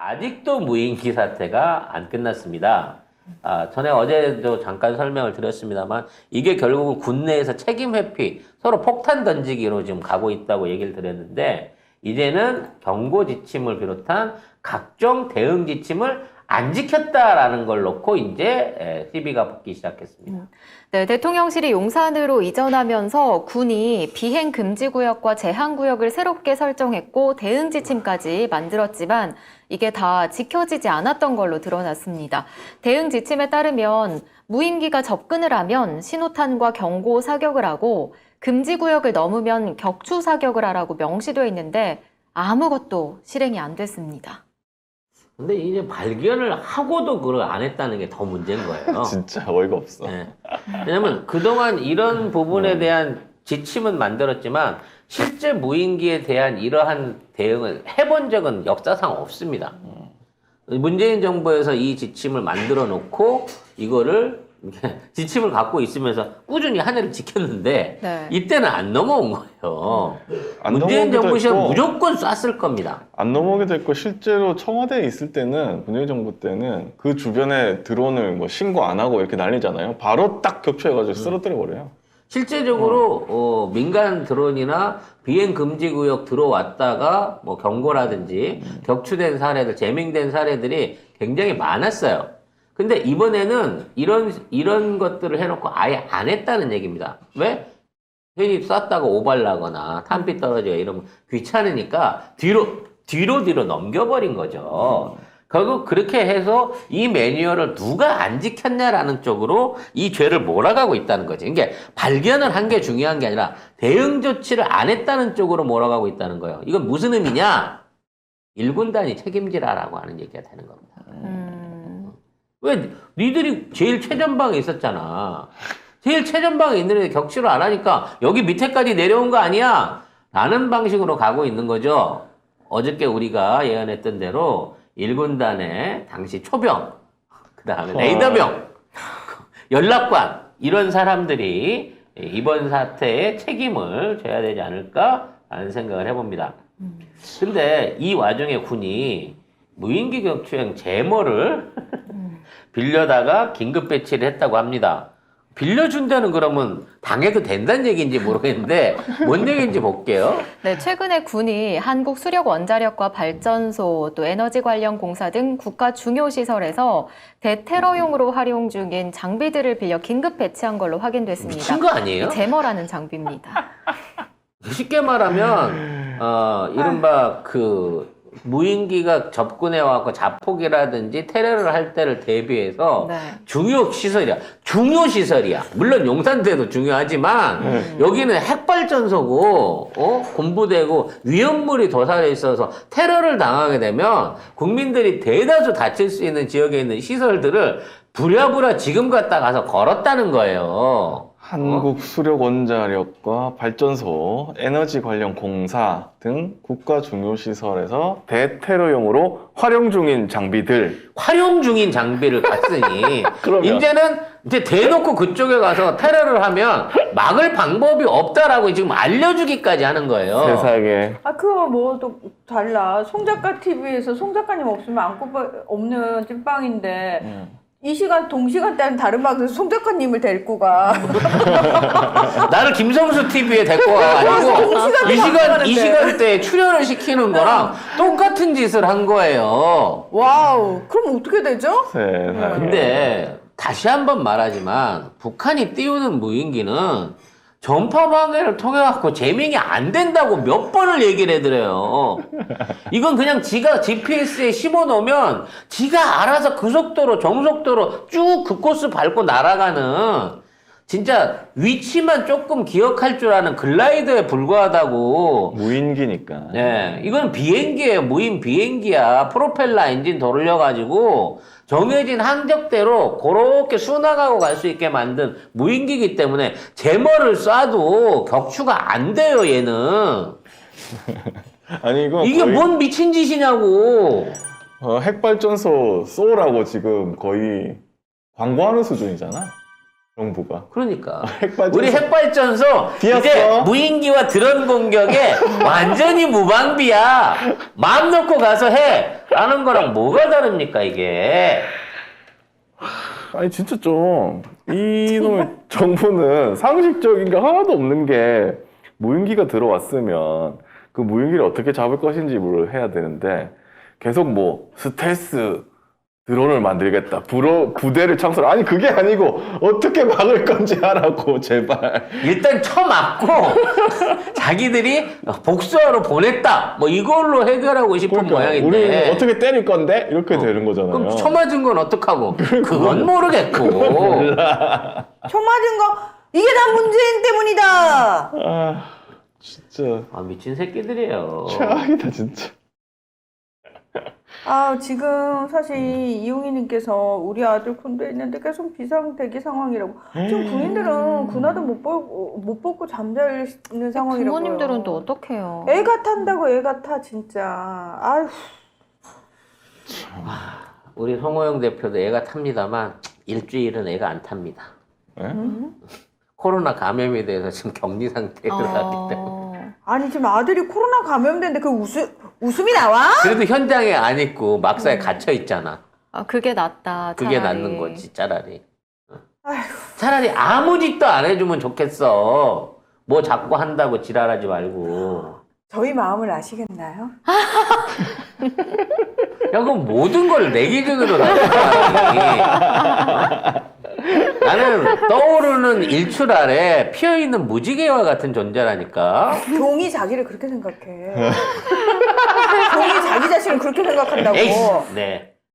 아직도 무인기 사태가 안 끝났습니다. 전에 어제도 잠깐 설명을 드렸습니다만 이게 결국은 국내에서 책임 회피, 서로 폭탄 던지기로 지금 가고 있다고 얘기를 드렸는데 이제는 경고 지침을 비롯한 각종 대응 지침을 안 지켰다라는 걸 놓고 이제 시비가 붙기 시작했습니다. 네, 대통령실이 용산으로 이전하면서 군이 비행 금지 구역과 제한 구역을 새롭게 설정했고 대응 지침까지 만들었지만 이게 다 지켜지지 않았던 걸로 드러났습니다. 대응 지침에 따르면 무인기가 접근을 하면 신호탄과 경고 사격을 하고 금지 구역을 넘으면 격추 사격을 하라고 명시되어 있는데 아무것도 실행이 안 됐습니다. 근데 이제 발견을 하고도 그걸 안 했다는 게 더 문제인 거예요. 진짜 어이가 없어. 네. 왜냐면 그동안 이런 부분에 대한 지침은 만들었지만 실제 무인기에 대한 이러한 대응을 해본 적은 역사상 없습니다. 문재인 정부에서 이 지침을 만들어 놓고 이거를 지침을 갖고 있으면서 꾸준히 한 해를 지켰는데 네. 이때는 안 넘어온 거예요. 안 문재인 넘어오기도 정부 시절 했고, 무조건 쐈을 겁니다. 안 넘어오기도 했고 실제로 청와대에 있을 때는 문재인 정부 때는 그 주변에 드론을 뭐 신고 안 하고 이렇게 날리잖아요. 바로 딱 격추해가지고 쓰러뜨려 버려요. 실제적으로 민간 드론이나 비행 금지 구역 들어왔다가 뭐 경고라든지 격추된 사례들, 제명된 사례들이 굉장히 많았어요. 근데 이번에는 이런 것들을 해놓고 아예 안 했다는 얘기입니다. 왜? 괜히 쐈다고 오발나거나 탄피 떨어지고 이러면 귀찮으니까 뒤로 넘겨버린 거죠. 결국 그렇게 해서 이 매뉴얼을 누가 안 지켰냐라는 쪽으로 이 죄를 몰아가고 있다는 거죠. 이게 발견을 한 게 중요한 게 아니라 대응 조치를 안 했다는 쪽으로 몰아가고 있다는 거예요. 이건 무슨 의미냐? 1군단이 책임지라라고 하는 얘기가 되는 겁니다. 왜 니들이 제일 최전방에 있었잖아. 제일 최전방에 있는데 격추를 안 하니까 여기 밑에까지 내려온 거 아니야? 라는 방식으로 가고 있는 거죠. 어저께 우리가 예언했던 대로 1군단의 당시 초병, 그 다음에 레이더병, 연락관 이런 사람들이 이번 사태에 책임을 져야 되지 않을까라는 생각을 해봅니다. 근데 이 와중에 군이 무인기 격추행 제모를 빌려다가 긴급 배치를 했다고 합니다. 빌려준다는 그러면 당해도 된다는 얘기인지 모르겠는데 뭔 얘기인지 볼게요. 네, 최근에 군이 한국 수력 원자력과 발전소, 또 에너지 관련 공사 등 국가 중요 시설에서 대테러용으로 활용 중인 장비들을 빌려 긴급 배치한 걸로 확인됐습니다. 미친 거 아니에요? 제머라는 장비입니다. 쉽게 말하면 이른바 무인기가 접근해 와서 자폭이라든지 테러를 할 때를 대비해서 네. 중요 시설이야. 물론 용산대도 중요하지만 여기는 핵발전소고 군부대고 위험물이 도사려 있어서 테러를 당하게 되면 국민들이 대다수 다칠 수 있는 지역에 있는 시설들을 부랴부랴 지금 갔다 가서 걸었다는 거예요. 한국 수력 원자력과 발전소, 에너지 관련 공사 등 국가 중요 시설에서 대테러용으로 활용 중인 장비들. 활용 중인 장비를 갔으니 그러면. 이제 대놓고 그쪽에 가서 테러를 하면 막을 방법이 없다라고 지금 알려주기까지 하는 거예요. 세상에. 그거 뭐 또 달라. 송작가 TV에서 송작가님 없으면 없는 찐빵인데 이 시간 동시간대는 다른 방송에서 송작가님을 데리고 가. 나를 김성수 TV에 데리고 와 아니고 이 시간대에 출연을 시키는 거랑 똑같은 짓을 한 거예요. 와우. 그럼 어떻게 되죠? 세상에. 근데 다시 한번 말하지만 북한이 띄우는 무인기는 전파 방해를 통해 갖고 제명이 안 된다고 몇 번을 얘기를 해드려요. 이건 그냥 지가 GPS에 심어 놓으면 지가 알아서 그 속도로 정속도로 쭉 그 코스 밟고 날아가는 진짜 위치만 조금 기억할 줄 아는 글라이더에 불과하다고. 무인기니까. 네, 이건 비행기예요. 무인 비행기야. 프로펠러 엔진 돌려가지고 정해진 항적대로 그렇게 순항하고 갈 수 있게 만든 무인기이기 때문에 제머를 쏴도 격추가 안 돼요, 얘는. 아니 이게 거의 뭔 미친 짓이냐고. 핵발전소 쏘라고 지금 거의 광고하는 수준이잖아. 정부가. 그러니까 핵발전소. 우리 핵발전소 비었어. 이제 무인기와 드론 공격에 완전히 무방비야. 마음 놓고 가서 해 라는 거랑 뭐가 다릅니까 이게. 아니 진짜 좀 이놈의 정부는 상식적인 게 하나도 없는 게 무인기가 들어왔으면 그 무인기를 어떻게 잡을 것인지를 해야 되는데 계속 뭐 스텔스 드론을 만들겠다. 부대를 창설. 아니 그게 아니고 어떻게 막을 건지 하라고 제발. 일단 쳐맞고 자기들이 복수하러 보냈다 뭐 이걸로 해결하고 싶은 모양인데 우리 어떻게 때릴 건데 이렇게 되는 거잖아요. 그럼 쳐맞은 건 어떡하고 그건 모르겠고 총 맞은 거 이게 다 문재인 때문이다. 아 진짜 아 미친 새끼들이에요. 최악이다 진짜. 아, 지금 사실 이용희님께서 우리 아들 군대에 있는데 계속 비상 대기 상황이라고. 지금 군인들은 군화도 못 벗고 잠잘 있는 상황이라고요. 부모님들은 또 어떡해요? 애가 탄다고 애가 타 진짜. 아휴. 우리 송호영 대표도 애가 탑니다만 일주일은 애가 안 탑니다. 예? 코로나 감염에 대해서 지금 격리 상태에 들어가기 때문에. 아니 지금 아들이 코로나 감염됐는데 그 웃음이 나와? 그래도 현장에 안 있고 막사에 갇혀 있잖아. 아, 그게 낫다. 그게 차라리. 낫는 거지 차라리. 아휴. 차라리 아무 짓도 안 해주면 좋겠어. 뭐 자꾸 한다고 지랄하지 말고. 저희 마음을 아시겠나요? 야, 그럼 모든 걸 내 기준으로 나타나니. 나는 떠오르는 일출 아래 피어있는 무지개와 같은 존재라니까. 종이 자기를 그렇게 생각해. 종이 자기 자신을 그렇게 생각한다고. 에이씨, 네.